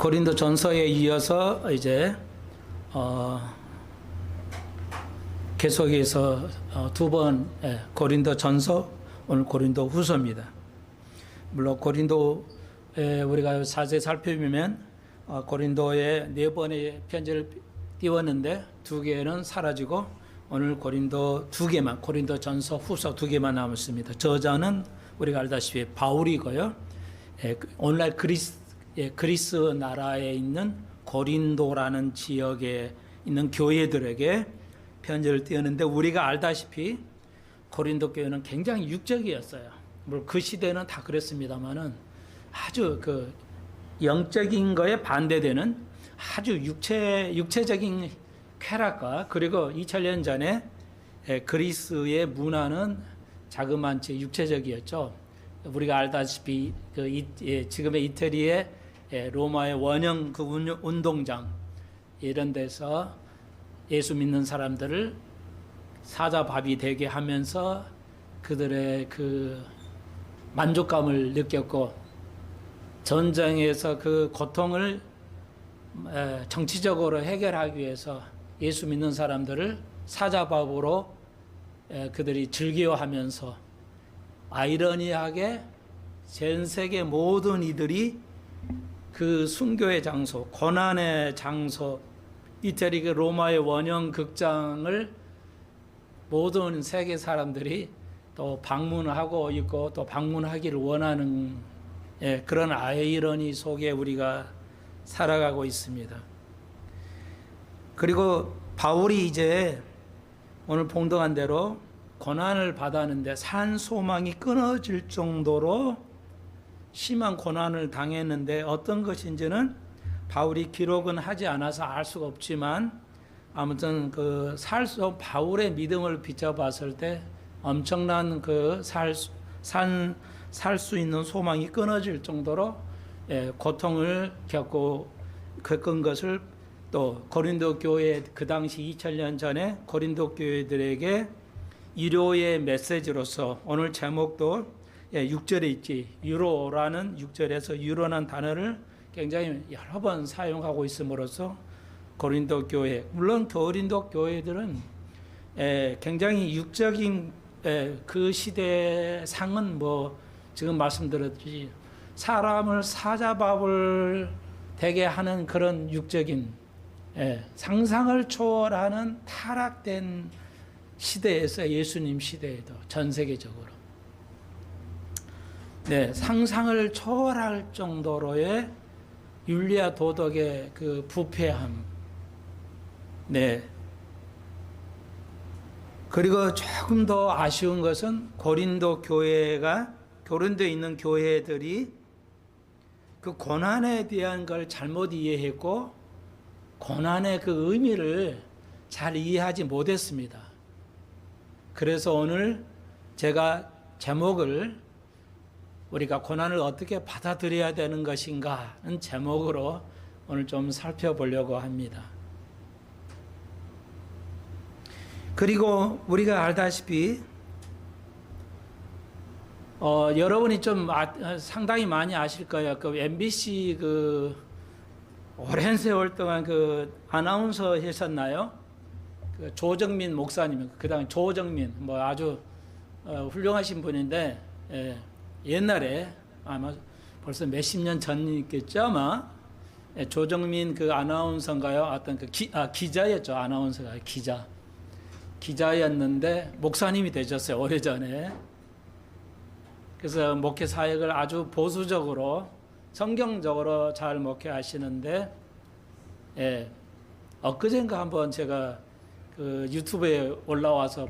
고린도 전서에 이어서 이제 계속해서 두 번 고린도 전서, 오늘 고린도 후서입니다. 물론 고린도에 우리가 자세히 살펴보면 고린도에 네 번의 편지를 띄웠는데 두 개는 사라지고 오늘 고린도 두 개만, 고린도 전서 후서 두 개만 남았습니다. 저자는 우리가 알다시피 바울이고요. 오늘날 그리스 나라에 있는 고린도라는 지역에 있는 교회들에게 편지를 띄웠는데, 우리가 알다시피 고린도 교회는 굉장히 육적이었어요. 물론 그 시대는 다 그랬습니다만은 아주 그 영적인 거에 반대되는 아주 육체적인 쾌락과, 그리고 2000년 전에 그리스의 문화는 자그마치 육체적이었죠. 우리가 알다시피 지금의 이태리의 로마의 원형 그 운동장 이런 데서 예수 믿는 사람들을 사자밥이 되게 하면서 그들의 그 만족감을 느꼈고, 전쟁에서 그 고통을 정치적으로 해결하기 위해서 예수 믿는 사람들을 사자밥으로 그들이 즐겨하면서, 아이러니하게 전 세계 모든 이들이 그 순교의 장소, 고난의 장소, 이태리 그 로마의 원형 극장을 모든 세계 사람들이 또 방문하고 있고 또 방문하기를 원하는 그런 아이러니 속에 우리가 살아가고 있습니다. 그리고 바울이 이제 오늘 봉독한 대로 고난을 받았는데 산 소망이 끊어질 정도로 심한 고난을 당했는데, 어떤 것인지는 바울이 기록은 하지 않아서 알 수가 없지만, 아무튼 그 바울의 믿음을 비춰봤을 때 엄청난 그 살 수 있는 소망이 끊어질 정도로 고통을 겪은 것을, 또 고린도 교회 그 당시 2000년 전에 고린도 교회들에게 위로의 메시지로서, 오늘 제목도 6절에 있지, 유로라는 6절에서 유로라는 단어를 굉장히 여러 번 사용하고 있음으로써 고린도 교회, 물론 고린도 교회들은 굉장히 육적인 그 시대 상은 뭐 지금 말씀드렸듯이 사람을 사자밥을 되게 하는 그런 육적인 상상을 초월하는 타락된 시대에서, 예수님 시대에도 전 세계적으로 상상을 초월할 정도로의 윤리와 도덕의 그 부패함, 그리고 조금 더 아쉬운 것은 고린도에 있는 교회들이 그 고난에 대한 걸 잘못 이해했고, 고난의 그 의미를 잘 이해하지 못했습니다. 그래서 오늘 제가 제목을, 우리가 고난을 어떻게 받아들여야 되는 것인가 하는 제목으로 오늘 좀 살펴보려고 합니다. 그리고 우리가 알다시피 여러분이 좀 상당히 많이 아실 거예요. 그 MBC 그 오랜 세월 동안 그 아나운서 하셨나요? 그 조정민 목사님, 그다음에 조정민, 뭐 아주 훌륭하신 분인데, 옛날에 아마 벌써 몇십 년 전이겠죠 아마, 조정민 그 아나운서인가요? 어떤 그 기자였죠. 아나운서가 기자였는데 목사님이 되셨어요, 오래전에. 그래서 목회 사역을 아주 보수적으로 성경적으로 잘 목회하시는데, 엊그젠가 한번 제가 그 유튜브에 올라와서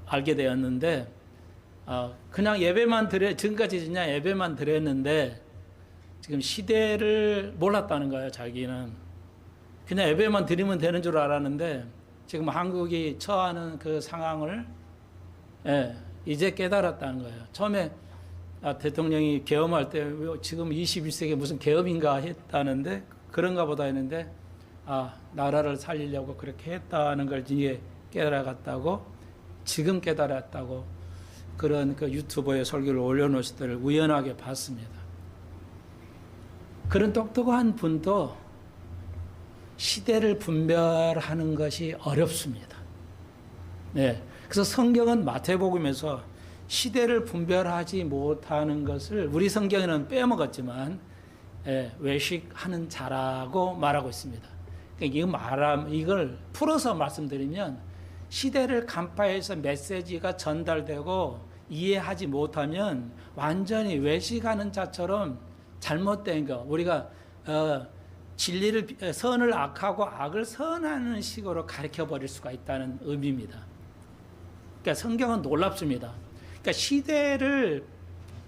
알게 되었는데, 그냥 지금까지 그냥 예배만 드렸는데 지금 시대를 몰랐다는 거예요. 자기는 그냥 예배만 드리면 되는 줄 알았는데, 지금 한국이 처하는 그 상황을 이제 깨달았다는 거예요. 처음에 대통령이 계엄할 때 지금 21세기 무슨 계엄인가 했다는데, 그런가 보다 했는데, 나라를 살리려고 그렇게 했다는 걸 이제 깨달았다고, 지금 깨달았다고 그런 그 유튜브에 설교를 올려놓으실 때를 우연하게 봤습니다. 그런 똑똑한 분도 시대를 분별하는 것이 어렵습니다. 네. 그래서 성경은 마태복음에서 시대를 분별하지 못하는 것을 우리 성경에는 빼먹었지만 외식하는 자라고 말하고 있습니다. 그러니까 이걸 풀어서 말씀드리면 시대를 간파해서 메시지가 전달되고 이해하지 못하면 완전히 외식하는 자처럼 잘못된 거, 우리가 진리를 선을 악하고 악을 선하는 식으로 가르쳐 버릴 수가 있다는 의미입니다. 그러니까 성경은 놀랍습니다. 그러니까 시대를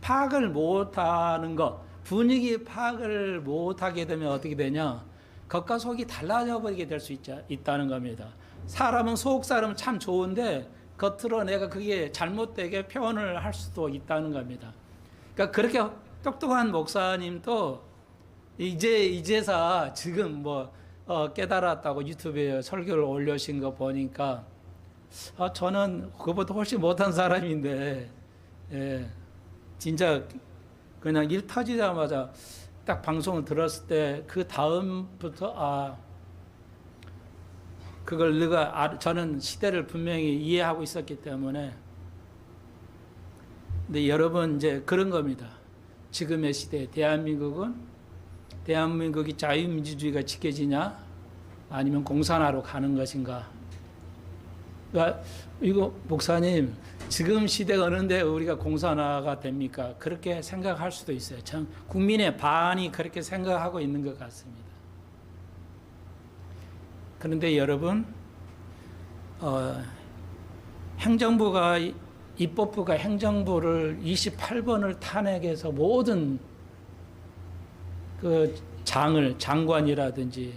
파악을 못하는 것, 분위기 파악을 못하게 되면 어떻게 되냐? 겉과 속이 달라져 버리게 될 수 있다는 겁니다. 사람은 속 사람은 참 좋은데 겉으로 내가 그게 잘못되게 표현을 할 수도 있다는 겁니다. 그러니까 그렇게 똑똑한 목사님도 이제서 지금 깨달았다고 유튜브에 설교를 올려신 거 보니까 저는 그보다 훨씬 못한 사람인데 진짜 그냥 일 터지자마자 딱 방송을 들었을 때 그 다음부터 그걸 저는 시대를 분명히 이해하고 있었기 때문에. 근데 여러분 이제 그런 겁니다. 지금의 시대 대한민국이 자유민주주의가 지켜지냐 아니면 공산화로 가는 것인가. 그러니까 이거 목사님 지금 시대가 어느데 우리가 공산화가 됩니까? 그렇게 생각할 수도 있어요. 참 국민의 반이 그렇게 생각하고 있는 것 같습니다. 그런데 여러분 입법부가 행정부를 28번을 탄핵해서 모든 그 장관이라든지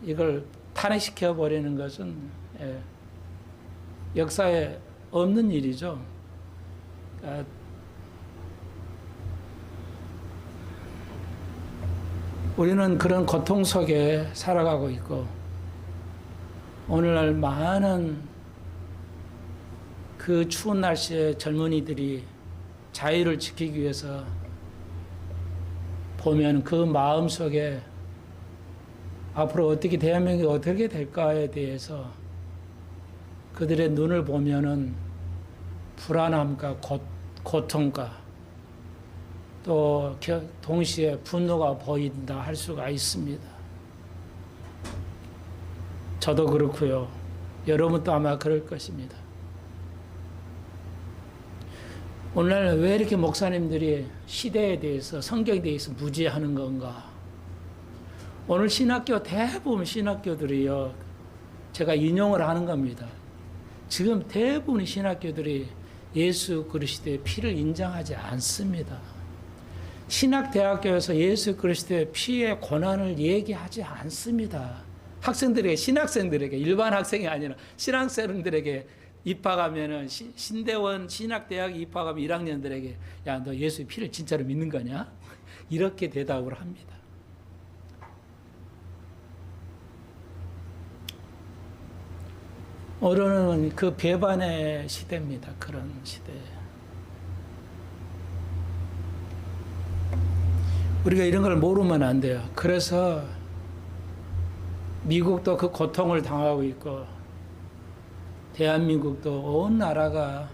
이걸 탄핵시켜 버리는 것은 역사에 없는 일이죠. 우리는 그런 고통 속에 살아가고 있고 오늘날 많은 그 추운 날씨에 젊은이들이 자유를 지키기 위해서 보면 그 마음 속에 앞으로 어떻게 대한민국이 어떻게 될까에 대해서 그들의 눈을 보면은 불안함과 고통과 또 동시에 분노가 보인다 할 수가 있습니다. 저도 그렇고요. 여러분도 아마 그럴 것입니다. 오늘날 왜 이렇게 목사님들이 시대에 대해서 성경에 대해서 무지하는 건가? 오늘 대부분 신학교들이요. 제가 인용을 하는 겁니다. 지금 대부분 신학교들이 예수 그리스도의 피를 인정하지 않습니다. 신학대학교에서 예수 그리스도의 피의 권한을 얘기하지 않습니다. 신학생들에게 일반 학생이 아니라 신학생들에게 입학하면은 신대원 신학대학 입학하면 1학년들에게 야, 너 예수의 피를 진짜로 믿는 거냐? 이렇게 대답을 합니다. 오늘은 그 배반의 시대입니다. 그런 시대. 우리가 이런 걸 모르면 안 돼요. 그래서 미국도 그 고통을 당하고 있고 대한민국도 온 나라가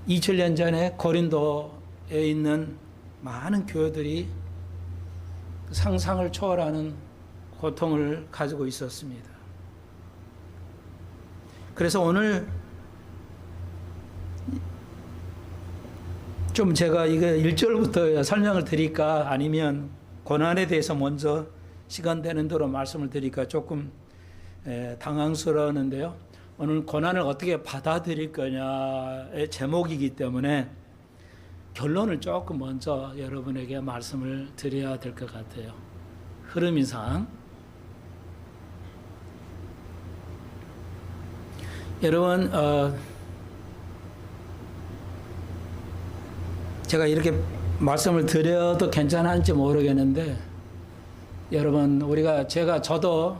2000년 전에 고린도에 있는 많은 교회들이 상상을 초월하는 고통을 가지고 있었습니다. 그래서 오늘 좀 제가 이거 1절부터 설명을 드릴까 아니면 고난에 대해서 먼저 시간 되는 대로 말씀을 드릴까 조금 당황스러웠는데요. 오늘 고난을 어떻게 받아들일 거냐의 제목이기 때문에 결론을 조금 먼저 여러분에게 말씀을 드려야 될 것 같아요. 흐름상. 여러분, 제가 이렇게 말씀을 드려도 괜찮은지 모르겠는데, 여러분, 저도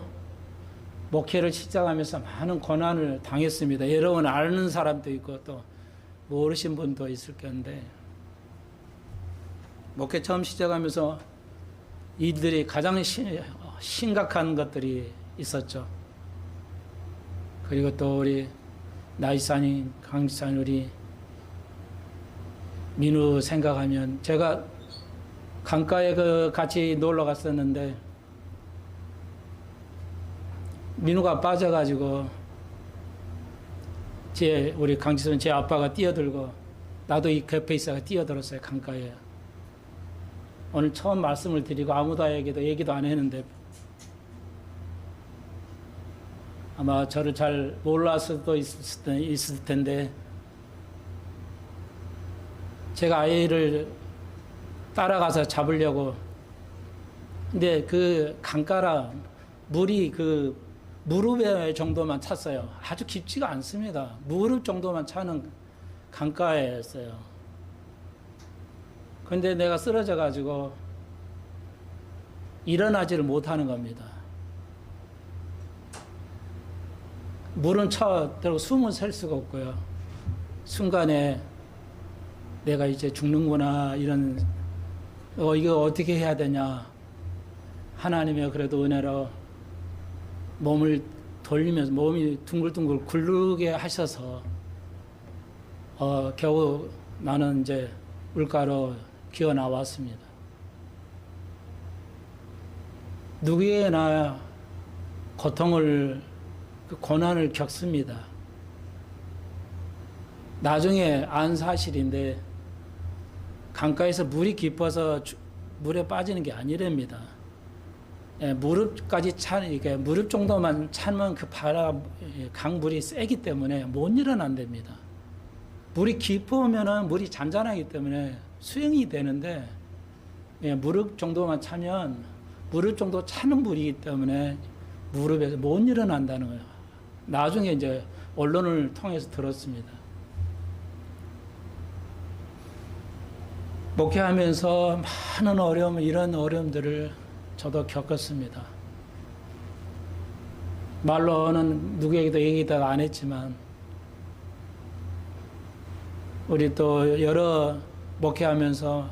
목회를 시작하면서 많은 고난을 당했습니다. 여러분 아는 사람도 있고 또 모르신 분도 있을 건데, 목회 처음 시작하면서 이들이 가장 심각한 것들이 있었죠. 그리고 또 우리 나이산인 강지산 우리 민우 생각하면 제가 강가에 같이 놀러 갔었는데 민우가 빠져가지고 우리 강지선 제 아빠가 뛰어들고 나도 이 옆에 있어가 뛰어들었어요. 강가에. 오늘 처음 말씀을 드리고 아무도에게도 얘기도 안 했는데 아마 저를 잘 몰랐을 수도 있을 텐데 제가 아이를 따라가서 잡으려고 근데 그 강가라 물이 그 무릎에 정도만 찼어요. 아주 깊지가 않습니다. 무릎 정도만 차는 강가였어요. 근데 내가 쓰러져 가지고 일어나지를 못하는 겁니다. 물은 차들고 숨을 쉴 수가 없고요. 순간에 내가 이제 죽는구나 이런 이거 어떻게 해야 되냐. 하나님의 그래도 은혜로 몸을 돌리면서 몸이 둥글둥글 굴르게 하셔서 겨우 나는 이제 물가로 기어 나왔습니다. 누구에나 고통을 그 고난을 겪습니다. 나중에 안 사실인데 강가에서 물이 깊어서 물에 빠지는 게 아니랍니다. 무릎까지 이게 무릎 정도만 차면 그 강물이 세기 때문에 못 일어난답니다. 물이 깊으면은 물이 잔잔하기 때문에 수영이 되는데 무릎 정도만 차면 무릎 정도 차는 물이기 때문에 무릎에서 못 일어난다는 거예요. 나중에 이제 언론을 통해서 들었습니다. 목회하면서 많은 어려움, 이런 어려움들을 저도 겪었습니다. 말로는 누구에게도 얘기도 안 했지만 우리 또 여러 목회하면서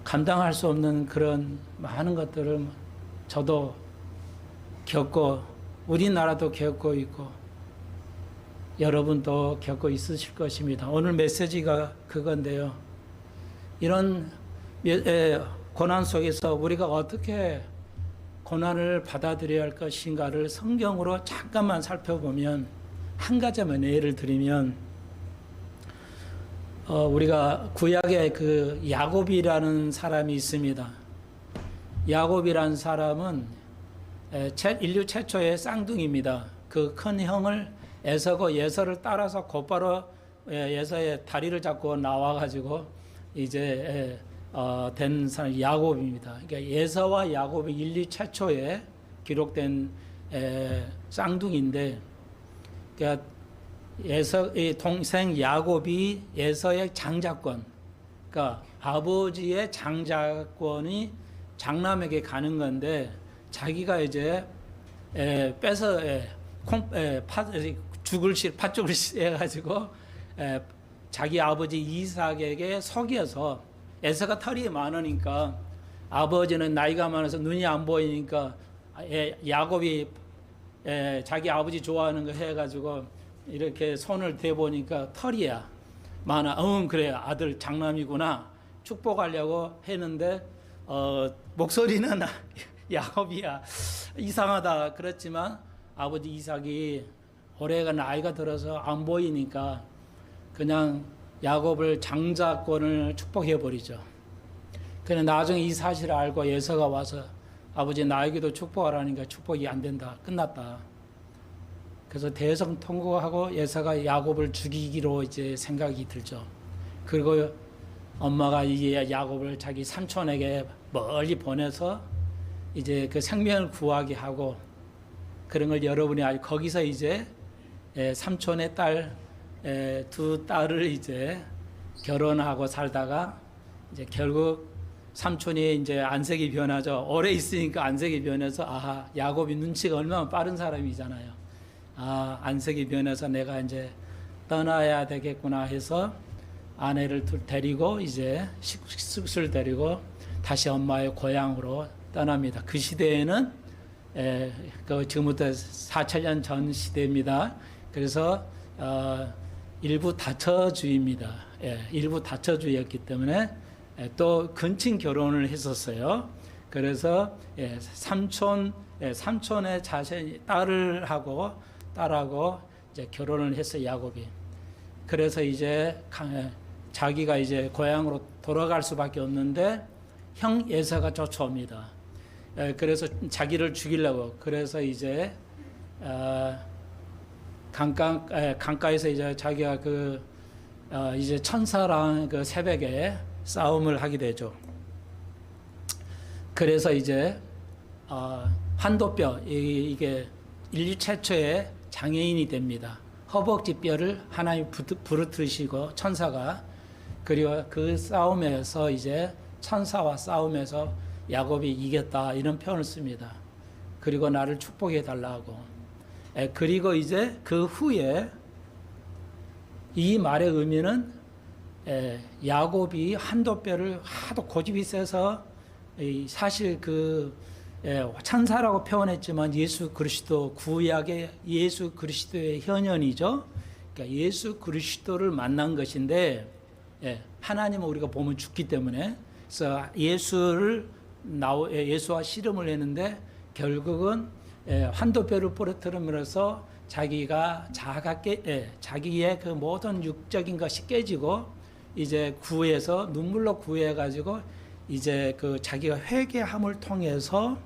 감당할 수 없는 그런 많은 것들을 저도 겪고 우리나라도 겪고 있고 여러분도 겪고 있으실 것입니다. 오늘 메시지가 그건데요. 이런 고난 속에서 우리가 어떻게 고난을 받아들여야 할 것인가를 성경으로 잠깐만 살펴보면 한 가지만 예를 들면 우리가 구약에 그 야곱이라는 사람이 있습니다. 야곱이라는 사람은 인류 최초의 쌍둥이입니다. 그 큰 형을 에서고 예서를 따라서 곧바로 예서의 다리를 잡고 나와가지고 이제 된 사람 야곱입니다. 그러니까 예서와 야곱이 인류 최초에 기록된 쌍둥이인데, 그러니까 예서의 동생 야곱이 예서의 장자권, 그러니까 아버지의 장자권이 장남에게 가는 건데 자기가 이제 빼서 팥죽을 해가지고 자기 아버지 이삭에게 속여서 에서가 털이 많으니까 아버지는 나이가 많아서 눈이 안 보이니까 야곱이 자기 아버지 좋아하는 거 해가지고 이렇게 손을 대보니까 털이야 많아. 그래 아들 장남이구나 축복하려고 했는데 목소리는 야곱이야 이상하다 그렇지만 아버지 이삭이 올해가 나이가 들어서 안 보이니까 그냥 야곱을 장자권을 축복해 버리죠. 그런데 나중에 이 사실을 알고 예서가 와서 아버지 나에게도 축복하라니까 축복이 안 된다. 끝났다. 그래서 대성 통곡하고 예서가 야곱을 죽이기로 이제 생각이 들죠. 그리고 엄마가 이 야곱을 자기 삼촌에게 멀리 보내서 이제 그 생명을 구하게 하고 그런 걸 여러분이 알고 거기서 이제 삼촌의 두 딸을 이제 결혼하고 살다가 이제 결국 삼촌이 이제 안색이 변하죠. 오래 있으니까 안색이 변해서 야곱이 눈치가 얼마나 빠른 사람이잖아요. 안색이 변해서 내가 이제 떠나야 되겠구나 해서 아내를 데리고 이제 식수를 데리고 다시 엄마의 고향으로 떠납니다. 그 시대에는 지금부터 4천년 전 시대입니다. 그래서 일부 다처주의입니다. 일부 다처주의였기 때문에 또 근친 결혼을 했었어요. 그래서 삼촌의 자신이 딸하고 이제 결혼을 했어요, 야곱이. 그래서 이제 자기가 이제 고향으로 돌아갈 수밖에 없는데 형 에사가 쫓아옵니다. 그래서 자기를 죽이려고. 그래서 이제 강가에서 이제 자기가 이제 천사랑 그 새벽에 싸움을 하게 되죠. 그래서 이제 환도뼈, 이게 인류 최초의 장애인이 됩니다. 허벅지 뼈를 하나님 부르트시고 천사가, 그리고 그 싸움에서 이제 천사와 싸움에서 야곱이 이겼다, 이런 표현을 씁니다. 그리고 나를 축복해 달라고. 그리고 이제 그 후에 이 말의 의미는 야곱이 환도뼈를 하도 고집이 세서 사실 천사라고 표현했지만 예수 그리스도, 구약의 예수 그리스도의 현현이죠. 그러니까 예수 그리스도를 만난 것인데, 하나님은 우리가 보면 죽기 때문에, 그래서 예수와 씨름을 했는데 결국은 환도뼈를 부러뜨림으로써 자기가 자기의 그 모든 육적인 것이 깨지고 이제 구해서 눈물로 구해 가지고 이제 자기가 회개함을 통해서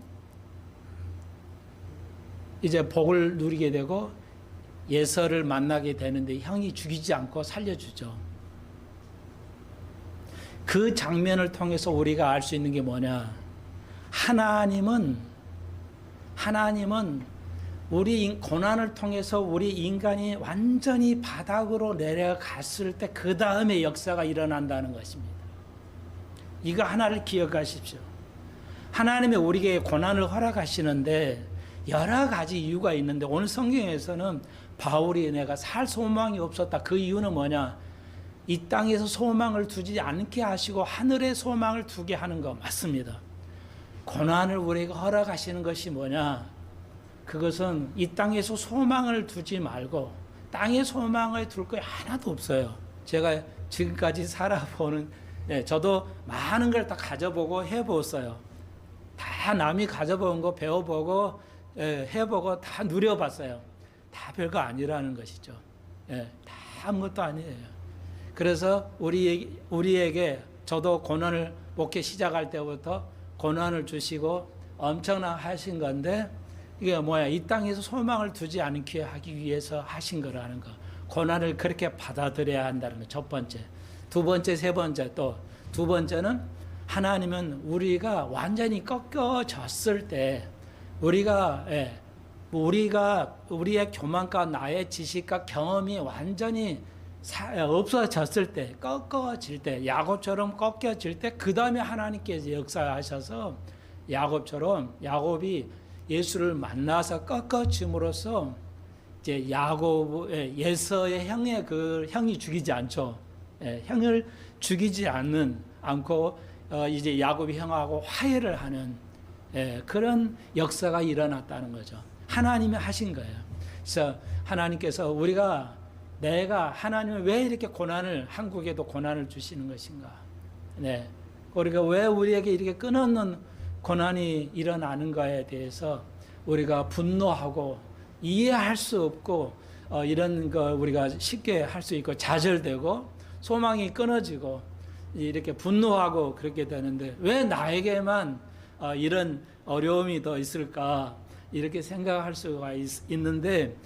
이제 복을 누리게 되고 예서를 만나게 되는데 형이 죽이지 않고 살려주죠. 그 장면을 통해서 우리가 알 수 있는 게 뭐냐? 하나님은 우리 고난을 통해서 우리 인간이 완전히 바닥으로 내려갔을 때 그 다음에 역사가 일어난다는 것입니다. 이거 하나를 기억하십시오. 하나님이 우리에게 고난을 허락하시는데 여러 가지 이유가 있는데, 오늘 성경에서는 바울이 내가 살 소망이 없었다. 그 이유는 뭐냐? 이 땅에서 소망을 두지 않게 하시고 하늘에 소망을 두게 하는 거 맞습니다. 고난을 우리에게 허락하시는 것이 뭐냐? 그것은 이 땅에서 소망을 두지 말고 땅에 소망을 둘 거 하나도 없어요. 제가 지금까지 살아보는, 저도 많은 걸 다 가져보고 해봤어요. 다 남이 가져본 거 배워보고 해보고 다 누려봤어요. 다 별거 아니라는 것이죠. 다 아무것도 아니에요. 그래서 우리에게, 저도 고난을 목회 시작할 때부터 고난을 주시고 엄청나 하신 건데, 이게 뭐야? 이 땅에서 소망을 두지 않게 하기 위해서 하신 거라는 거. 고난을 그렇게 받아들여야 한다는 거. 첫 번째. 두 번째, 세 번째, 또 두 번째는 하나님은 우리가 완전히 꺾여졌을 때, 우리의 교만과 나의 지식과 경험이 완전히 없어졌을 때, 꺾어질 때, 야곱처럼 꺾여질 때, 그 다음에 하나님께서 역사하셔서 야곱이 예수를 만나서 꺾어짐으로써 이제 야곱의 예서의 형이 죽이지 않죠. 형을 죽이지 않고 이제 야곱이 형하고 화해를 하는 그런 역사가 일어났다는 거죠. 하나님이 하신 거예요. 그래서 하나님께서 하나님은 왜 이렇게 한국에도 고난을 주시는 것인가? 우리가 왜 우리에게 이렇게 끊어놓는 고난이 일어나는가에 대해서 우리가 분노하고 이해할 수 없고, 이런 거 우리가 쉽게 할 수 있고, 좌절되고 소망이 끊어지고 이렇게 분노하고 그렇게 되는데, 왜 나에게만 이런 어려움이 더 있을까? 이렇게 생각할 수가 있는데,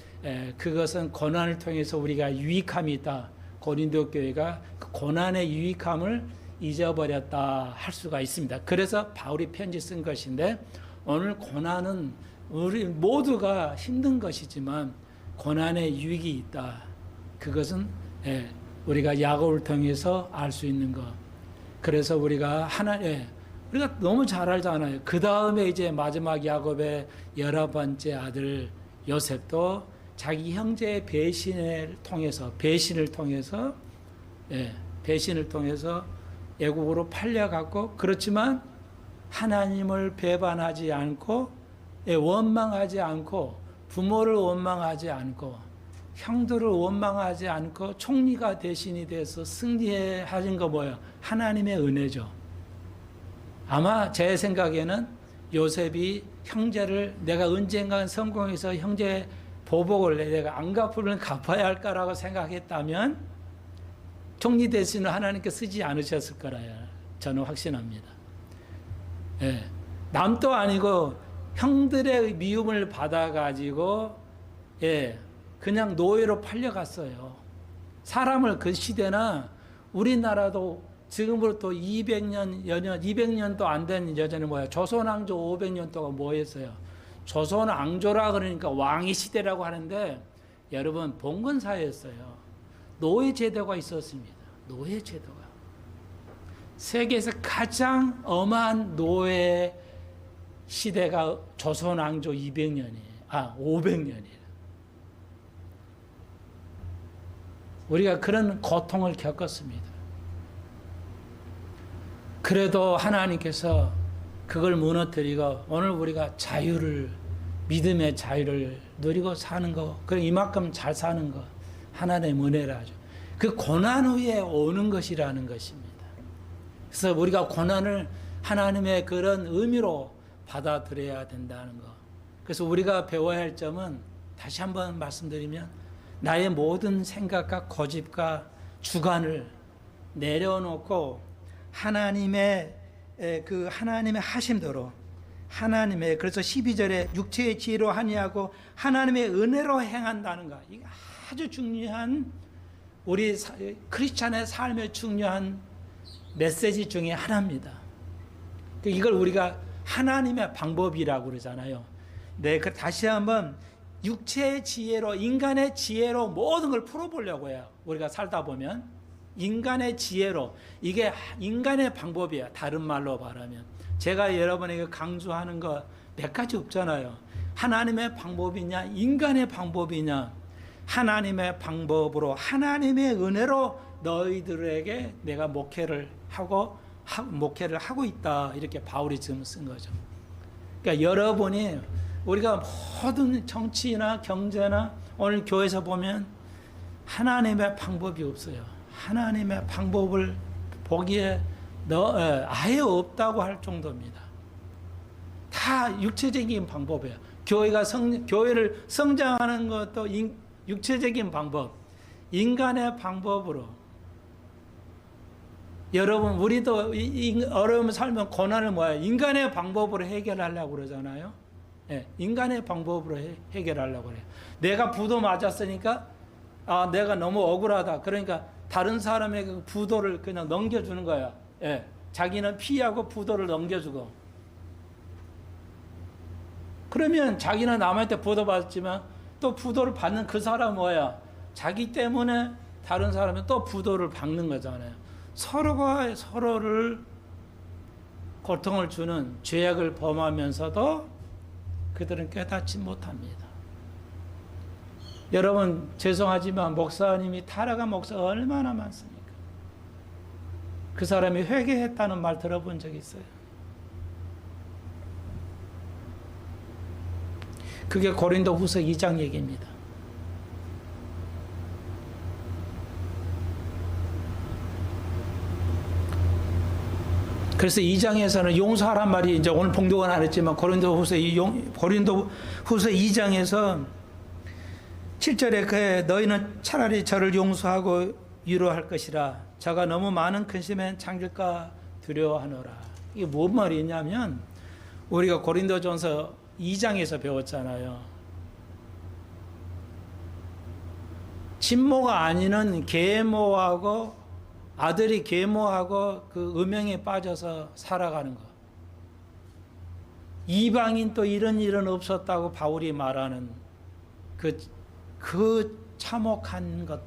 그것은 고난을 통해서 우리가 유익함이 있다. 고린도 교회가 그 고난의 유익함을 잊어버렸다 할 수가 있습니다. 그래서 바울이 편지 쓴 것인데, 오늘 고난은 우리 모두가 힘든 것이지만 고난의 유익이 있다. 그것은 우리가 야곱을 통해서 알 수 있는 것. 그래서 우리가 우리가 너무 잘 알잖아요. 그 다음에 이제 마지막 야곱의 11번째 아들 요셉도 자기 형제의 배신을 통해서 애국으로 팔려갔고, 그렇지만 하나님을 배반하지 않고, 원망하지 않고, 부모를 원망하지 않고, 형들을 원망하지 않고 총리가 대신이 돼서 승리하신 거 뭐예요? 하나님의 은혜죠. 아마 제 생각에는 요셉이 형제를 내가 언젠가 성공해서 형제 보복을 내가 안갚으면 갚아야 할까라고 생각했다면 총리 대신을 하나님께 쓰지 않으셨을 거라 저는 확신합니다. 예. 남도 아니고 형들의 미움을 받아가지고 그냥 노예로 팔려갔어요. 사람을 그 시대나 우리나라도 지금으로부터 200년도 안 된 여전히 뭐야? 조선왕조 500년 동안 뭐 했어요? 조선왕조라 그러니까 왕의 시대라고 하는데 여러분 봉건사였어요. 노예제도가 있었습니다. 노예제도가. 세계에서 가장 엄한 노예 시대가 조선왕조 500년이에요. 우리가 그런 고통을 겪었습니다. 그래도 하나님께서 그걸 무너뜨리고 오늘 우리가 자유를, 믿음의 자유를 누리고 사는 거, 그럼 이만큼 잘 사는 거 하나님의 은혜라죠. 그 고난 후에 오는 것이라는 것입니다. 그래서 우리가 고난을 하나님의 그런 의미로 받아들여야 된다는 거. 그래서 우리가 배워야 할 점은 다시 한번 말씀드리면 나의 모든 생각과 고집과 주관을 내려놓고 하나님의 하심대로 하나님의, 그래서 12절에 육체의 지혜로 하니하고 하나님의 은혜로 행한다는 것. 이게 아주 중요한 우리 크리스찬의 삶의 중요한 메시지 중에 하나입니다. 이걸 우리가 하나님의 방법이라고 그러잖아요. 네, 다시 한번 육체의 지혜로, 인간의 지혜로 모든 걸 풀어보려고 해요. 우리가 살다 보면 인간의 지혜로, 이게 인간의 방법이야. 다른 말로 말하면 제가 여러분에게 강조하는 거 몇 가지 없잖아요. 하나님의 방법이냐 인간의 방법이냐. 하나님의 방법으로 하나님의 은혜로 너희들에게 내가 목회를 하고 있다. 이렇게 바울이 지금 쓴 거죠. 그러니까 여러분이, 우리가 모든 정치나 경제나 오늘 교회에서 보면 하나님의 방법이 없어요. 하나님의 방법을 보기에 아예 없다고 할 정도입니다. 다 육체적인 방법이에요. 교회를 성장하는 것도 육체적인 방법, 인간의 방법으로. 여러분, 우리도 어려움 살면 고난을 뭐야? 인간의 방법으로 해결하려고 그러잖아요. 인간의 방법으로 해결하려고 그래요. 내가 부도 맞았으니까 내가 너무 억울하다. 그러니까 다른 사람에게 그 부도를 그냥 넘겨주는 거야. 자기는 피하고 부도를 넘겨주고. 그러면 자기는 남한테 부도 받았지만 또 부도를 받는 그 사람은 뭐야? 자기 때문에 다른 사람은 또 부도를 받는 거잖아요. 서로가 서로를 고통을 주는 죄악을 범하면서도 그들은 깨닫지 못합니다. 여러분, 죄송하지만 목사님이 타락한 목사가 얼마나 많습니까? 그 사람이 회개했다는 말 들어본 적 있어요? 그게 고린도후서 2장 얘기입니다. 그래서 2장에서는 용서하란 말이 이제 오늘 봉독은 안 했지만 고린도후서 2장에서 7절에 너희는 차라리 저를 용서하고 위로할 것이라. 저가 너무 많은 근심에 잠길까 두려워하노라. 이게 뭔 말이냐면 우리가 고린도전서 2장에서 배웠잖아요. 친모가 아니는 계모하고 아들이 계모하고 그 음행에 빠져서 살아가는 것. 이방인 또 이런 일은 없었다고 바울이 말하는 그 참혹한 것,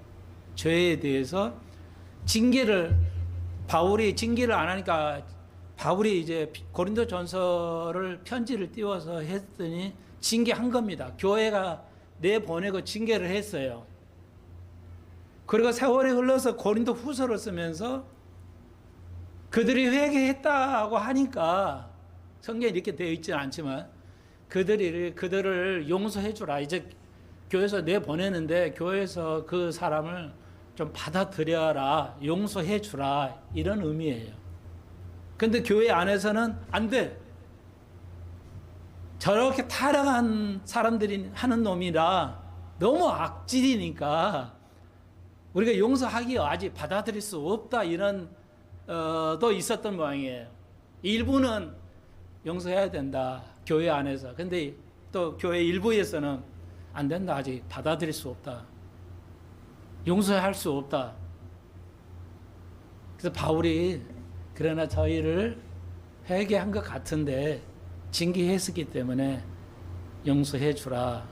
죄에 대해서 바울이 징계를 안 하니까 바울이 이제 고린도전서를 편지를 띄워서 했더니 징계한 겁니다. 교회가 내보내고 징계를 했어요. 그리고 세월이 흘러서 고린도후서를 쓰면서 그들이 회개했다고 하니까 성경에 이렇게 되어 있지는 않지만 그들을 용서해 주라. 이제 교회에서 내보내는데 교회에서 그 사람을 좀 받아들여라, 용서해 주라, 이런 의미예요. 근데 교회 안에서는 안 돼. 저렇게 타락한 사람들이 하는 놈이라 너무 악질이니까 우리가 용서하기에 아직 받아들일 수 없다, 이런 도 있었던 모양이에요. 일부는 용서해야 된다, 교회 안에서. 근데 또 교회 일부에서는 안 된다, 아직 받아들일 수 없다, 용서할 수 없다. 그래서 바울이 그러나 저희를 회개한 것 같은데 징계했었기 때문에 용서해 주라.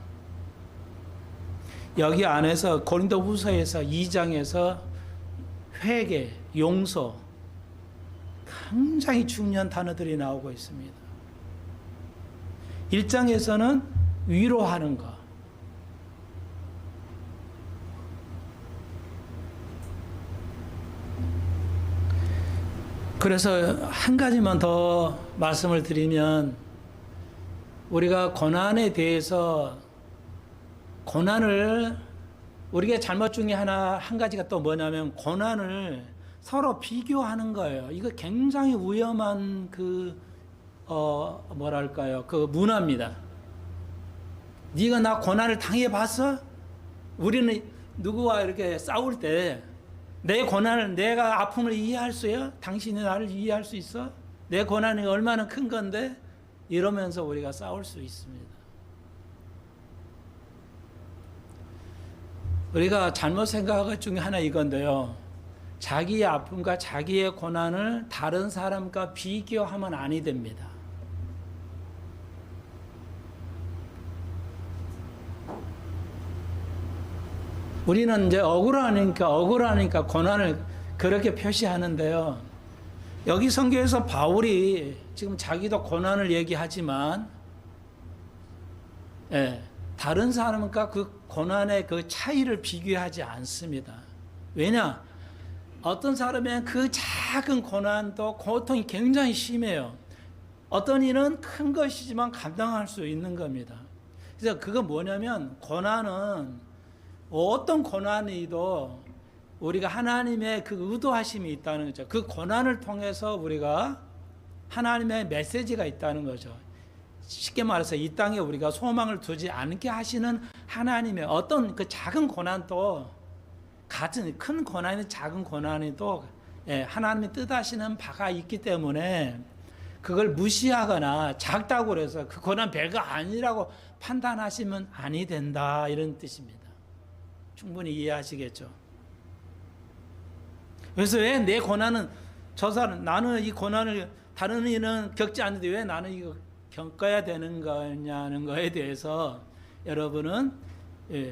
여기 안에서 고린도후서에서 2장에서 회개, 용서, 굉장히 중요한 단어들이 나오고 있습니다. 1장에서는 위로하는 것, 그래서 한 가지만 더 말씀을 드리면, 우리가 고난에 대해서, 고난을, 우리가 잘못 중에 한 가지가 또 뭐냐면 고난을 서로 비교하는 거예요. 이거 굉장히 위험한 뭐랄까요, 그 문화입니다. 네가 나 고난을 당해봤어? 우리는 누구와 이렇게 싸울 때 내 고난을, 내가 아픔을 이해할 수요? 당신이 나를 이해할 수 있어? 내 고난이 얼마나 큰 건데? 이러면서 우리가 싸울 수 있습니다. 우리가 잘못 생각한 것 중에 하나 이건데요, 자기의 아픔과 자기의 고난을 다른 사람과 비교하면 아니 됩니다. 우리는 이제 억울하니까 고난을 그렇게 표시하는데요, 여기 성경에서 바울이 지금 자기도 고난을 얘기하지만, 다른 사람과 그 고난의 그 차이를 비교하지 않습니다. 왜냐? 어떤 사람은 그 작은 고난도 고통이 굉장히 심해요. 어떤 일은 큰 것이지만 감당할 수 있는 겁니다. 그래서 그거 뭐냐면, 고난은 어떤 고난이도 우리가 하나님의 그 의도하심이 있다는 거죠. 그 고난을 통해서 우리가 하나님의 메시지가 있다는 거죠. 쉽게 말해서 이 땅에 우리가 소망을 두지 않게 하시는 하나님의 어떤 그 작은 고난도, 같은 큰 고난이 작은 고난이도 하나님이 뜻하시는 바가 있기 때문에 그걸 무시하거나 작다고 해서 그 고난 별거 아니라고 판단하시면 아니 된다, 이런 뜻입니다. 충분히 이해하시겠죠? 그래서 왜 내 고난은, 나는 이 고난을 다른 이는 겪지 않는데 왜 나는 이거 겪어야 되는 거냐는 거에 대해서 여러분은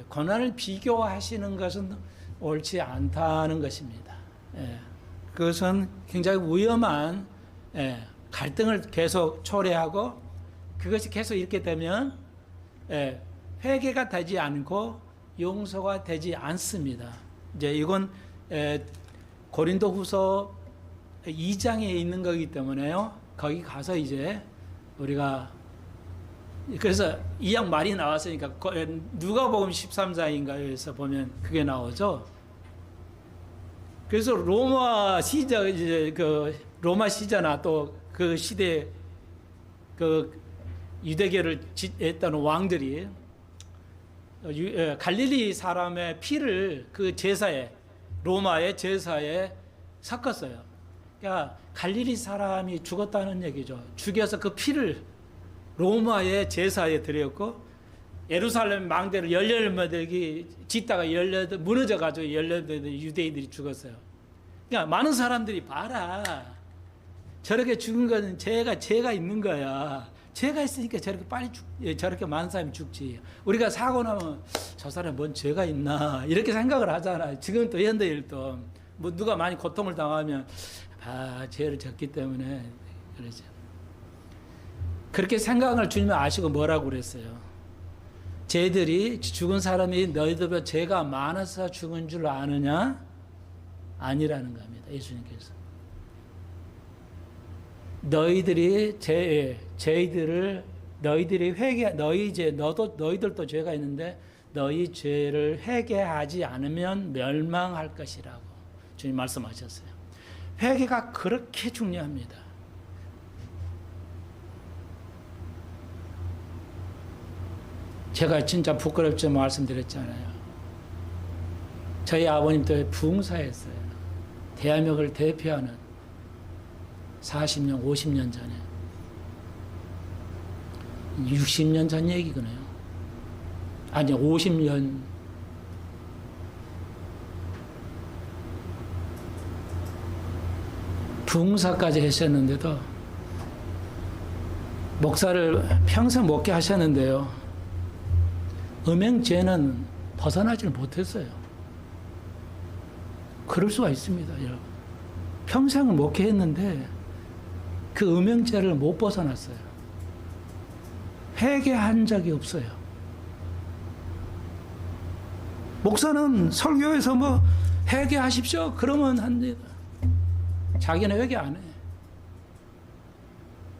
고난을 비교하시는 것은 옳지 않다는 것입니다. 그것은 굉장히 위험한 갈등을 계속 초래하고, 그것이 계속 이렇게 되면 회개가 되지 않고 용서가 되지 않습니다. 이제 이건 고린도후서 2장에 있는 거기 때문에요, 거기 가서 이제 우리가, 그래서 이양 말이 나왔으니까 누가복음 13장인가에서 보면 그게 나오죠. 그래서 로마 시자나 또 그 시대 그 유대교를 했던 왕들이 갈릴리 사람의 피를 그 제사에, 로마의 제사에 섞었어요. 그러니까 갈릴리 사람이 죽었다는 얘기죠. 죽여서 그 피를 로마의 제사에 드렸고, 예루살렘 망대를 18명이 짓다가 무너져가지고 18명의 유대인들이 죽었어요. 그러니까 많은 사람들이 봐라, 저렇게 죽은 것은 죄가 있는 거야. 죄가 있으니까 저렇게 많은 사람이 죽지. 우리가 사고 나면 저 사람 뭔 죄가 있나 이렇게 생각을 하잖아요. 지금 또 현대일도 뭐 누가 많이 고통을 당하면 죄를 졌기 때문에 그러죠. 그렇게 생각을 주님이 아시고 뭐라고 그랬어요? 쟤들이, 죽은 사람이 너희들보다 죄가 많아서 죽은 줄 아느냐? 아니라는 겁니다. 예수님께서. 너희들이 저희들을 너희들이 너희들도 죄가 있는데 너희 죄를 회개하지 않으면 멸망할 것이라고 주님 말씀하셨어요. 회개가 그렇게 중요합니다. 제가 진짜 부끄럽지 말씀드렸잖아요. 저희 아버님도 부흥사였어요. 대한민국을 대표하는 40년, 50년 전에 60년 전 얘기구나요. 아니 50년 부흥사까지 하셨는데도 목사를 평생 먹게 하셨는데요. 음행죄는 벗어나질 못했어요. 그럴 수가 있습니다, 여러분. 평생을 목회했는데 그 음행죄를 못 벗어났어요. 회개한 적이 없어요. 목사는 설교에서 뭐 회개하십시오 그러면 합니다. 자기는 회개 안 해.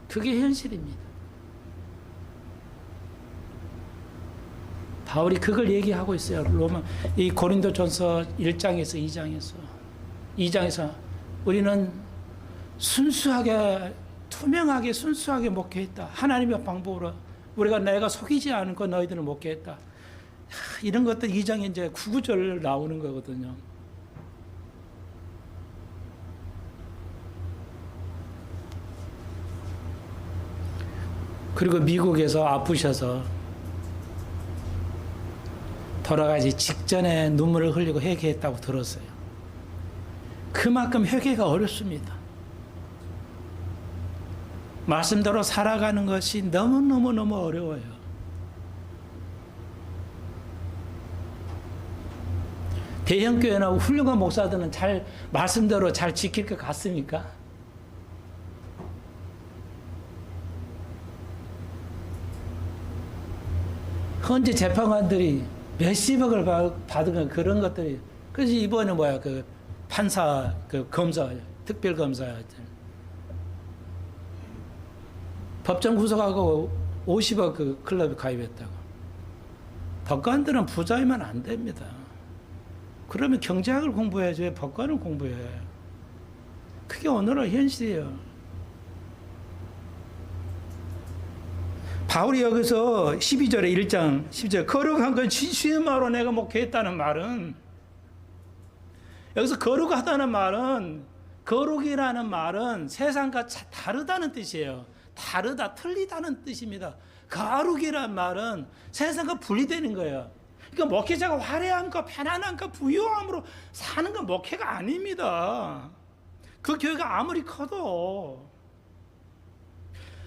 그게 현실입니다. 바울이 그걸 얘기하고 있어요. 이 고린도전서 1장에서 2장에서 우리는 순수하게 투명하게 순수하게 목회했다. 하나님의 방법으로 내가 속이지 않고 너희들을 목회했다. 이런 것들 2장에 이제 9구절 나오는 거거든요. 그리고 미국에서 아프셔서 돌아가기 직전에 눈물을 흘리고 회개했다고 들었어요. 그만큼 회개가 어렵습니다. 말씀대로 살아가는 것이 너무너무 어려워요. 대형교회나 훌륭한 목사들은 말씀대로 잘 지킬 것 같습니까? 헌재 재판관들이 몇십억을 받은 그런 것들이. 그래서 이번에 그 판사, 검사, 특별검사였잖아요. 법정 구속하고 50억 그 클럽에 가입했다고. 법관들은 부자이면 안 됩니다. 그러면 경제학을 공부해야지 왜 법관을 공부해. 그게 오늘의 현실이에요. 바울이 여기서 12절에 1장 10절 거룩한 건 진실의 말로 내가 목회했다는 말은, 여기서 거룩하다는 말은, 거룩이라는 말은 세상과 다르다는 뜻이에요. 다르다, 틀리다는 뜻입니다. 거룩이란 말은 세상과 분리되는 거예요. 그러니까 목회자가 화려함과 편안함과 부유함으로 사는 건 목회가 아닙니다. 그 교회가 아무리 커도.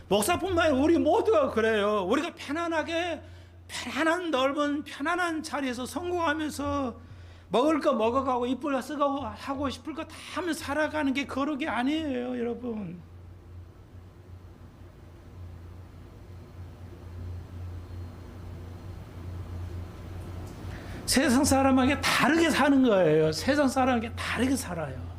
목사뿐만 아니라 우리 모두가 그래요. 우리가 편안한 넓은 편안한 자리에서 성공하면서 먹을 거 먹어가고 이쁠 거 쓰고 하고 싶을 거 다 하면서 살아가는 게 거룩이 아니에요, 여러분. 세상 사람에게 다르게 사는 거예요. 세상 사람에게 다르게 살아요.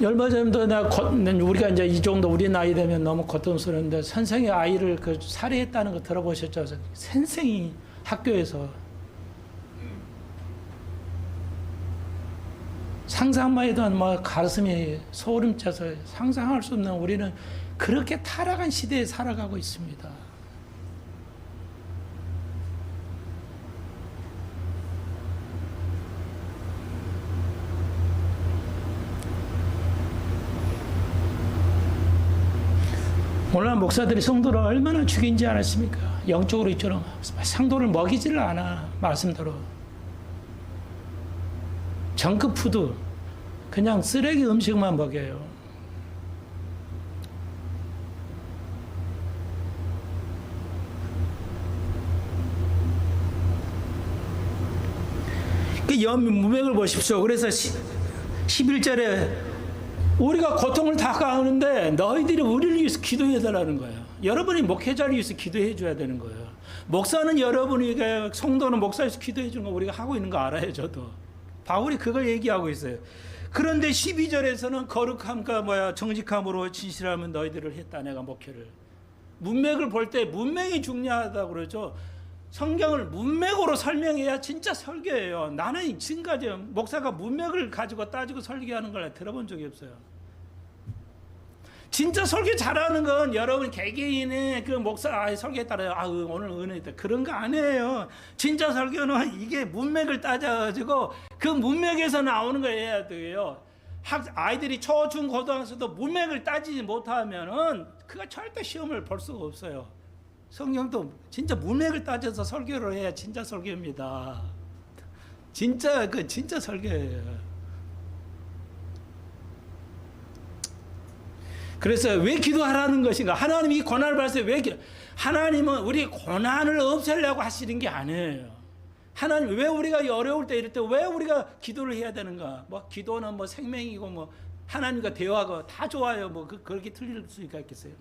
얼마 전에도 우리가 이제 이 정도 우리 나이 되면 너무 고통스러운데 선생이 아이를 살해했다는 거 들어보셨죠? 선생이 학교에서 상상만 해도 가슴이 소름 쪄서 상상할 수 없는, 우리는 그렇게 타락한 시대에 살아가고 있습니다. 오늘 목사들이 성도를 얼마나 죽인지 아십니까? 영적으로 있처럼 상도를 먹이지를 않아. 말씀대로 정크푸드, 그냥 쓰레기 음식만 먹여요. 그 무명을 보십시오. 그래서 11절에 우리가 고통을 다 가하는데 너희들이 우리를 위해서 기도해달라는 거예요. 여러분이 목회자를 위해서 기도해 줘야 되는 거예요. 목사는 여러분이, 성도는 목사를 위해서 기도해 주는 거 우리가 하고 있는 거 알아요, 저도. 바울이 그걸 얘기하고 있어요. 그런데 12절에서는 거룩함과 정직함으로 진실하면 너희들을 했다, 내가 목회를. 문맥을 볼 때 문맥이 중요하다고 그러죠. 성경을 문맥으로 설명해야 진짜 설교예요. 나는 지금까지 목사가 문맥을 가지고 따지고 설교하는 걸 들어본 적이 없어요. 진짜 설교 잘하는 건 여러분 개개인의 그 목사 설교에 따라요. 오늘 은혜 있다, 그런 거 아니에요. 진짜 설교는 이게 문맥을 따져가지고 그 문맥에서 나오는 걸 해야 돼요. 아이들이 초, 중, 고등학교도 문맥을 따지지 못하면은 그가 절대 시험을 볼 수가 없어요. 성경도 진짜 문맥을 따져서 설교를 해야 진짜 설교입니다. 진짜 설교예요. 그래서 왜 기도하라는 것인가? 하나님이 이 고난을 발생해 하나님은 우리 고난을 없애려고 하시는 게 아니에요. 하나님 왜 우리가 어려울 때 이럴 때 왜 우리가 기도를 해야 되는가? 기도는 생명이고 하나님과 대화가 다 좋아요. 그렇게 틀릴 수가 있겠어요.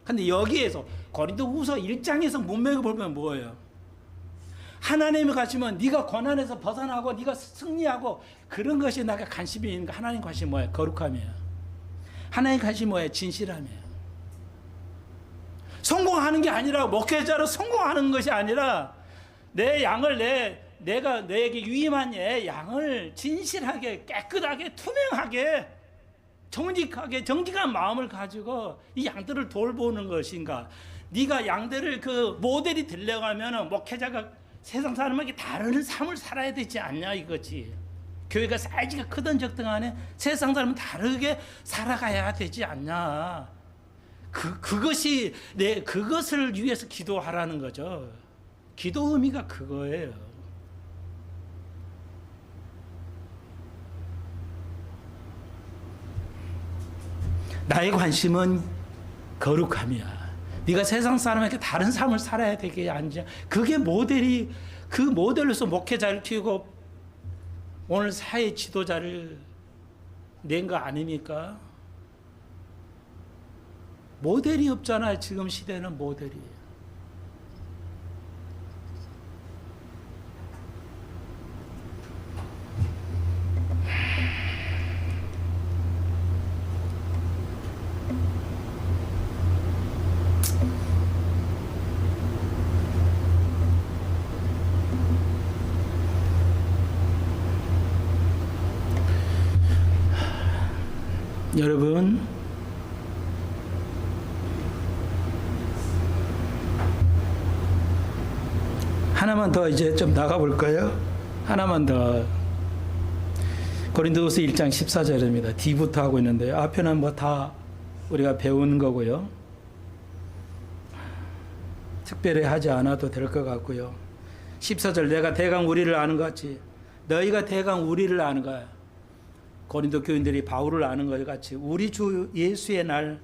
근데 여기에서 고린도후서 1장에서 문맥을 보면 뭐예요? 하나님이 가시면 네가 고난에서 벗어나고 네가 승리하고 그런 것이 내가 관심이 있는 거. 하나님 관심이 뭐예요? 거룩함이에요. 하나님 관심이 뭐예요? 진실함이에요. 성공하는 게 아니라, 목회자로 성공하는 것이 아니라 내 양을 내가 너에게 유임한 양을 진실하게, 깨끗하게, 투명하게, 정직한 마음을 가지고 이 양들을 돌보는 것인가? 네가 양들을 그 모델이 되려가면 목회자가 세상 사람에게 다른 삶을 살아야 되지 않냐 이거지. 교회가 사이즈가 크든 적든 간에 세상 사람은 다르게 살아가야 되지 않냐. 그것을 위해서 기도하라는 거죠. 기도 의미가 그거예요. 나의 관심은 거룩함이야. 네가 세상 사람에게 다른 삶을 살아야 되게 앉아. 그게 모델이, 그 모델로서 목회자를 키우고 오늘 사회 지도자를 낸 거 아닙니까? 모델이 없잖아요. 지금 시대는 모델이. 여러분, 하나만 더 이제 좀 나가볼까요? 하나만 더. 고린도후서 1장 14절입니다. D부터 하고 있는데 앞에는 다 우리가 배우는 거고요. 특별히 하지 않아도 될 것 같고요. 14절, 내가 대강 우리를 아는 것 같이 너희가 대강 우리를 아는 거야. 고린도 교인들이 바울을 아는 것 같이 우리 주 예수의 날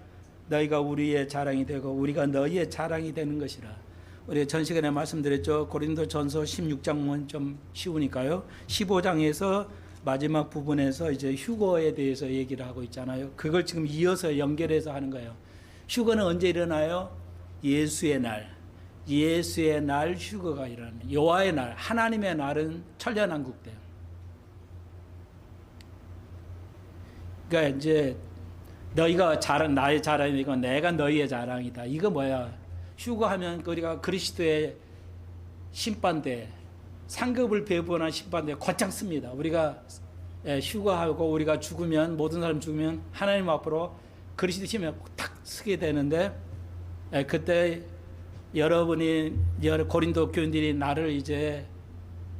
너희가 우리의 자랑이 되고 우리가 너희의 자랑이 되는 것이라. 우리 전 시간에 말씀드렸죠. 고린도 전서 16장은 좀 쉬우니까요. 15장에서 마지막 부분에서 이제 휴거에 대해서 얘기를 하고 있잖아요. 그걸 지금 이어서 연결해서 하는 거예요. 휴거는 언제 일어나요? 예수의 날. 예수의 날 휴거가 일어납니다. 여호와의 날, 하나님의 날은 천년왕국 때요. 그러니까 이제 너희가 나의 자랑이고 내가 너희의 자랑이다. 이거 뭐야? 휴거하면 우리가 그리스도의 심판대, 상급을 배분한 심판대 곧장 씁니다. 우리가 휴거하고 우리가 죽으면, 모든 사람 죽으면 하나님 앞으로 그리스도 힘에 탁 서게 되는데, 그때 여러분이 고린도 교인들이 나를 이제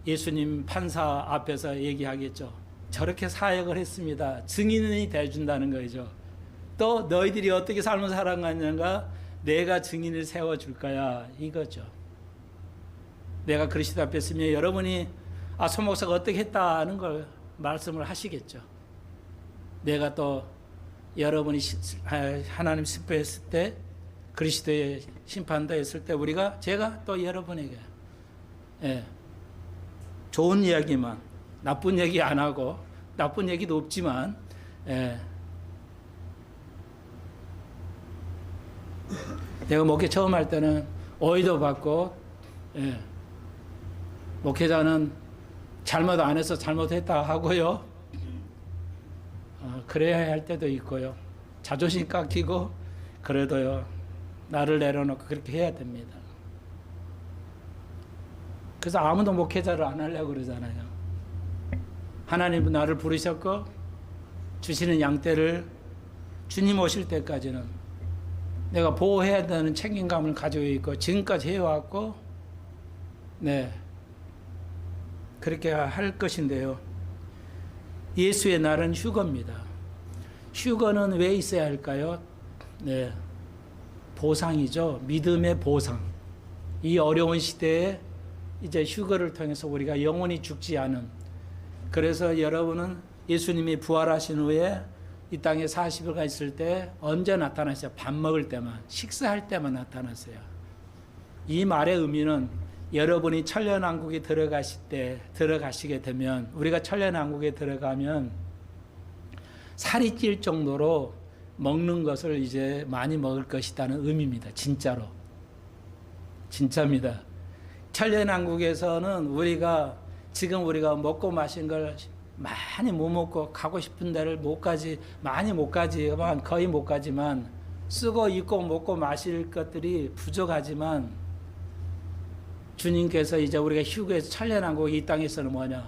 예수님 판사 앞에서 얘기하겠죠. 저렇게 사역을 했습니다. 증인이 돼준다는 거죠. 또 너희들이 어떻게 삶을 살아갔는가 내가 증인을 세워줄 거야 이거죠. 내가 그리스도 앞에 있으면 여러분이 소 목사가 어떻게 했다는 걸 말씀을 하시겠죠. 내가 또 여러분이 하나님 심판했을 때, 그리스도의 심판도 했을 때 제가 또 여러분에게 좋은 이야기만, 나쁜 얘기 안 하고, 나쁜 얘기도 없지만, 내가 목회 처음 할 때는 오해도 받고, 예. 목회자는 잘못 안 해서 잘못했다 하고요. 그래야 할 때도 있고요. 자존심 깎이고, 그래도요, 나를 내려놓고 그렇게 해야 됩니다. 그래서 아무도 목회자를 안 하려고 그러잖아요. 하나님은 나를 부르셨고, 주시는 양떼를 주님 오실 때까지는 내가 보호해야 되는 책임감을 가지고 있고, 지금까지 해왔고, 네. 그렇게 할 것인데요. 예수의 날은 휴거입니다. 휴거는 왜 있어야 할까요? 네. 보상이죠. 믿음의 보상. 이 어려운 시대에 이제 휴거를 통해서 우리가 영원히 죽지 않은. 그래서 여러분은 예수님이 부활하신 후에 이 땅에 40일간 있을 때 언제 나타나세요? 밥 먹을 때만, 식사할 때만 나타나세요. 이 말의 의미는 여러분이 천년왕국에 들어가시게 되면, 우리가 천년왕국에 들어가면 살이 찔 정도로 먹는 것을 이제 많이 먹을 것이라는 의미입니다. 진짜로. 진짜입니다. 천년왕국에서는 지금 우리가 먹고 마신 걸 많이 못 먹고 가고 싶은 데를 못 가지, 많이 못 가지만, 거의 못 가지만, 쓰고 입고 먹고 마실 것들이 부족하지만, 주님께서 이제 우리가 휴거에서 천년왕국 이 땅에서는 뭐냐?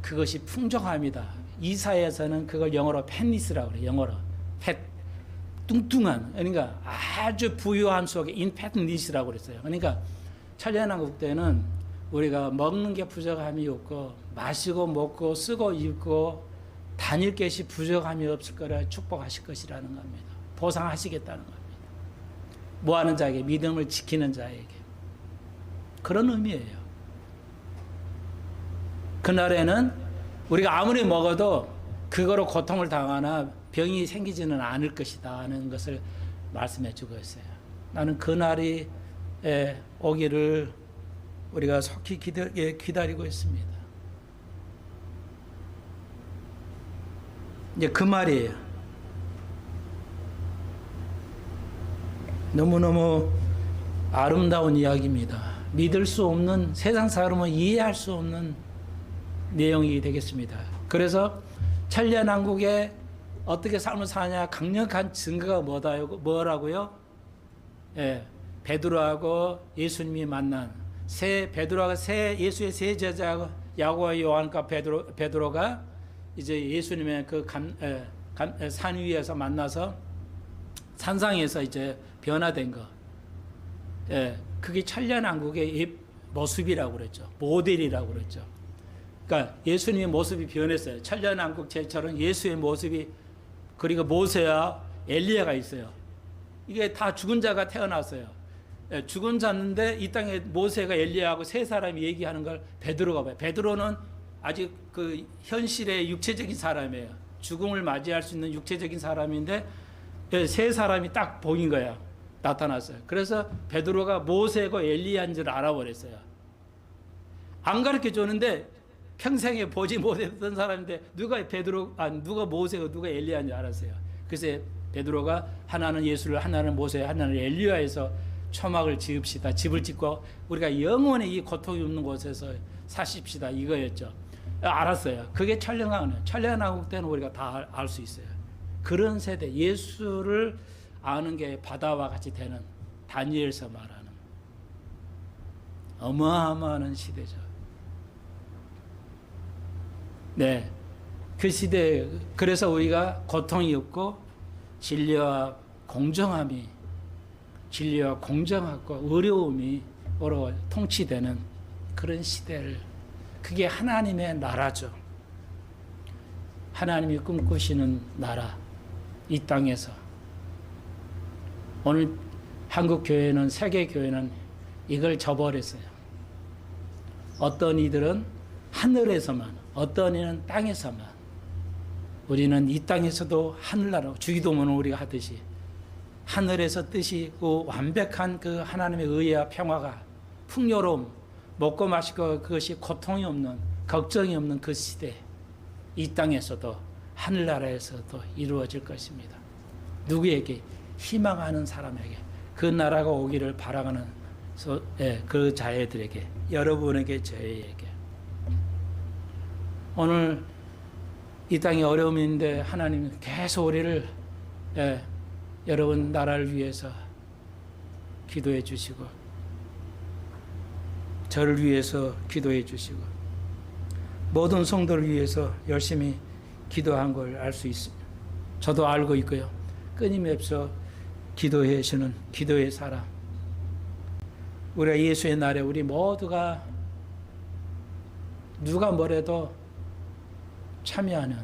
그것이 풍족합니다. 이사에서는 그걸 영어로 팻니스라고 그래요. 영어로. 뚱뚱한. 그러니까 아주 부유함 속에 인패트니스라고 그랬어요. 그러니까 천년왕국 때는 우리가 먹는 게 부족함이 없고, 마시고 먹고 쓰고 입고 다닐 것이 부족함이 없을 거라 축복하실 것이라는 겁니다. 보상하시겠다는 겁니다. 뭐하는 자에게? 믿음을 지키는 자에게. 그런 의미예요. 그날에는 우리가 아무리 먹어도 그거로 고통을 당하나 병이 생기지는 않을 것이다 하는 것을 말씀해 주고 있어요. 나는 그날이 오기를 우리가 속히 기다리고 있습니다. 이제 그 말이에요. 너무너무 아름다운 이야기입니다. 믿을 수 없는, 세상 사람은 이해할 수 없는 내용이 되겠습니다. 그래서 천년왕국에 어떻게 삶을 사냐, 강력한 증거가 뭐라고요? 예, 베드로하고 예수님이 만난 베드로가 예수의 세 제자 야고보와 요한과 베드로가 이제 예수님의 그 산 위에서 만나서 산상에서 이제 변화된 거. 예, 그게 천년왕국의 모습이라고 그랬죠. 모델이라고 그랬죠. 그러니까 예수님의 모습이 변했어요. 천년왕국제처럼 예수의 모습이, 그리고 모세와 엘리야가 있어요. 이게 다 죽은 자가 태어났어요. 예, 죽은 자인데 이 땅에 모세가 엘리야하고 세 사람이 얘기하는 걸 베드로가 봐요. 베드로는 아직 그 현실의 육체적인 사람이에요. 죽음을 맞이할 수 있는 육체적인 사람인데 세 사람이 딱 보인 거야. 나타났어요. 그래서 베드로가 모세고 엘리야인 줄 알아버렸어요. 안 가르쳐 주는데 평생에 보지 못했던 사람인데 누가 모세고 누가 엘리야인 줄 알았어요. 그래서 베드로가 하나는 예수를, 하나는 모세, 하나는 엘리야에서 초막을 지읍시다. 집을 짓고 우리가 영원히 이 고통이 없는 곳에서 사십시다. 이거였죠. 알았어요. 그게 천년왕국 때는 우리가 다 알 수 있어요. 그런 세대, 예수를 아는 게 바다와 같이 되는, 다니엘서 말하는 어마어마한 시대죠. 네, 그 시대에 그래서 우리가 고통이 없고 진리와 공정함과 어려움이 서로 통치되는 그런 시대를, 그게 하나님의 나라죠. 하나님이 꿈꾸시는 나라, 이 땅에서. 오늘 한국 교회는, 세계 교회는 이걸 저버렸어요. 어떤 이들은 하늘에서만, 어떤 이는 땅에서만. 우리는 이 땅에서도 하늘나라, 주기도문을 우리가 하듯이 하늘에서 뜻이 있고 완벽한 그 하나님의 의와 평화가, 풍요로움, 먹고 마시고 그것이 고통이 없는, 걱정이 없는 그 시대, 이 땅에서도 하늘나라에서도 이루어질 것입니다. 누구에게? 희망하는 사람에게. 그 나라가 오기를 바라가는 그 자애들에게, 여러분에게, 저에게. 오늘 이 땅이 어려움인데 하나님 계속 우리를 여러분 나라를 위해서 기도해 주시고, 저를 위해서 기도해 주시고, 모든 성도를 위해서 열심히 기도한 걸 알 수 있습니다. 저도 알고 있고요. 끊임없이 기도해 주는 기도의 사람. 우리가 예수의 날에 우리 모두가 누가 뭐래도 참여하는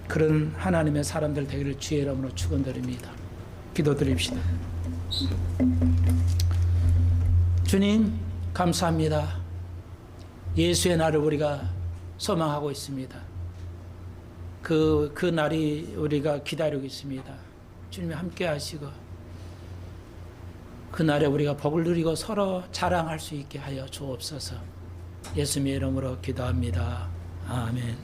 그런 하나님의 사람들 되기를 주의 이름으로 축원드립니다. 기도드립시다. 주님 감사합니다. 예수의 날을 우리가 소망하고 있습니다. 그 날이 우리가 기다리고 있습니다. 주님이 함께 하시고 그 날에 우리가 복을 누리고 서로 자랑할 수 있게 하여 주옵소서. 예수님의 이름으로 기도합니다. 아멘.